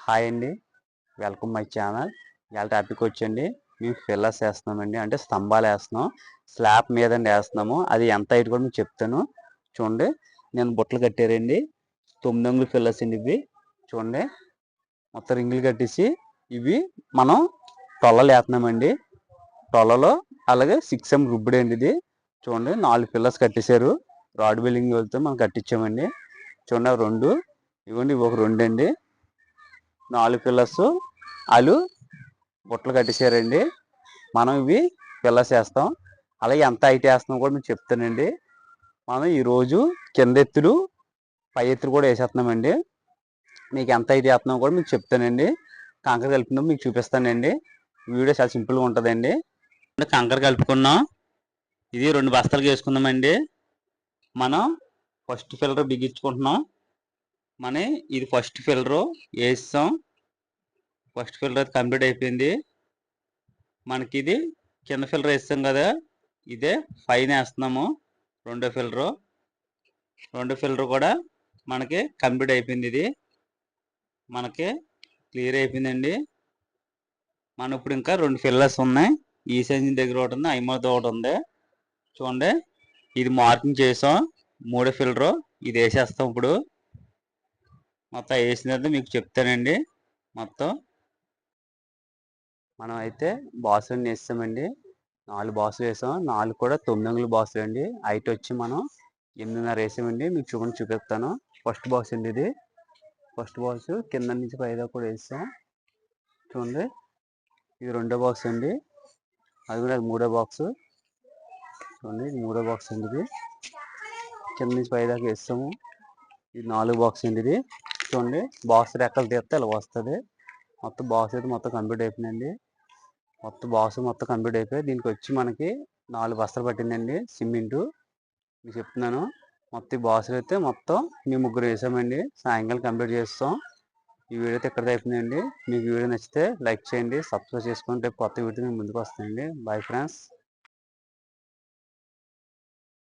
Hi అండి. Welcome my channel. ఇవాళ topic వచ్చండి మేము ఫిల్లర్స్ వేస్తున్నామండి. అంటే స్తంభాలు వేస్తున్నాం. స్లాబ్ మీద వేస్తున్నాము. అది ఎంత హైట్ కూడా మీకు చెప్తాను. చూడండి, నేను బుట్టలు కట్టారండి. 9 అంగుళాల ఫిల్లర్స్ అండి ఇవి. చూడండి, మొత్తం రింగులు కట్టేసి ఇవి మనం టొల్లలు వేస్తున్నామండి. టొల్లలో అలాగే 6M రుబ్బుడు అండి ఇది. చూడండి, 4 ఫిల్లర్స్ కట్టేశారు. రాడ్ బిల్డింగ్ వెళ్తే మనం కట్టించామండి. చూడండి, 2 ఇవ్వండి, ఇవి ఒక 2 అండి. 4 పిల్లర్స్ వాళ్ళు బుట్టలు కట్టేశారండి. మనం ఇవి పిల్లర్స్ వేస్తాం. అలాగే ఎంత హైట్ వేస్తున్నాం కూడా మీకు చెప్తానండి. మనం ఈరోజు కింద ఎత్తులు పై ఎత్తులు కూడా వేసేస్తున్నామండి. మీకు ఎంత హైట్ వేస్తున్నాం కూడా మీకు చెప్తానండి. కంకర కలిపిన మీకు చూపిస్తానండి. వీడియో చాలా సింపుల్గా ఉంటుందండి. కంకర కలుపుకున్నాం. ఇది 2 బస్తాలకు వేసుకుందామండి. మనం ఫస్ట్ ఫిల్లర్ బిగించుకుంటున్నాం. ఇది ఫస్ట్ ఫిల్లర్ వేస్తాం. ఫస్ట్ ఫిల్లర్ అయితే కంప్లీట్ అయిపోయింది. మనకి ఇది కింద ఫిల్లర్ వేస్తాం కదా, ఇదే పైన వేస్తున్నాము. రెండో ఫిల్లర్ కూడా మనకి కంప్లీట్ అయిపోయింది. ఇది మనకి క్లియర్ అయిపోయిందండి. మనం ఇప్పుడు ఇంకా 2 ఫిల్లర్స్ ఉన్నాయి. ఈ సైజ్ దగ్గర ఒకటి ఉంది, ఐమోతో ఒకటి ఉంది. చూడండి, ఇది మార్కింగ్ చేసాం. 3వ ఫిల్లర్ ఇది వేసేస్తాం. ఇప్పుడు మొత్తం వేసిన తర్వాత మీకు చెప్తానండి. మొత్తం మనం అయితే బాసులు వేస్తామండి. 4 బాసులు వేసాం. 4 కూడా 9 అంగుళాల బాసులు అండి. హైట్ వచ్చి మనం 8.5 వేసామండి. మీకు చూపిస్తాను. ఫస్ట్ బాక్స్ అండి ఇది. ఫస్ట్ బాక్స్ కింద నుంచి పైదా కూడా వేసాం. చూడండి, ఇది 2వ బాక్స్ అండి. అది కూడా 3వ బాక్స్. చూడండి, ఇది 3వ బాక్స్ అండి. ఇది కింద నుంచి పైదాకా వేస్తాము. ఇది 4వ బాక్స్ అండి. ఇది చూడండి, బాక్స్ రెక్కలు తీస్తే ఇలా వస్తుంది. మొత్తం బాక్స్ అయితే మొత్తం కంప్లీట్ అయిపోయిందండి. మొత్తం కంప్లీట్ అయిపోయి దీనికి వచ్చి మనకి 4 బస్తాలు పట్టిందండి సిమెంటు. మీకు చెప్తున్నాను. మొత్తం ఈ బాక్సులు అయితే మొత్తం మేము 3 వేసామండి. సాయంకాలం కంప్లీట్ చేస్తాం. ఈ వీడియో అయితే ఇక్కడ అయిపోయిందండి. మీకు వీడియో నచ్చితే లైక్ చేయండి, సబ్స్క్రైబ్ చేసుకుంటే కొత్త వీడియో ముందుకు వస్తాయండి. Bye friends.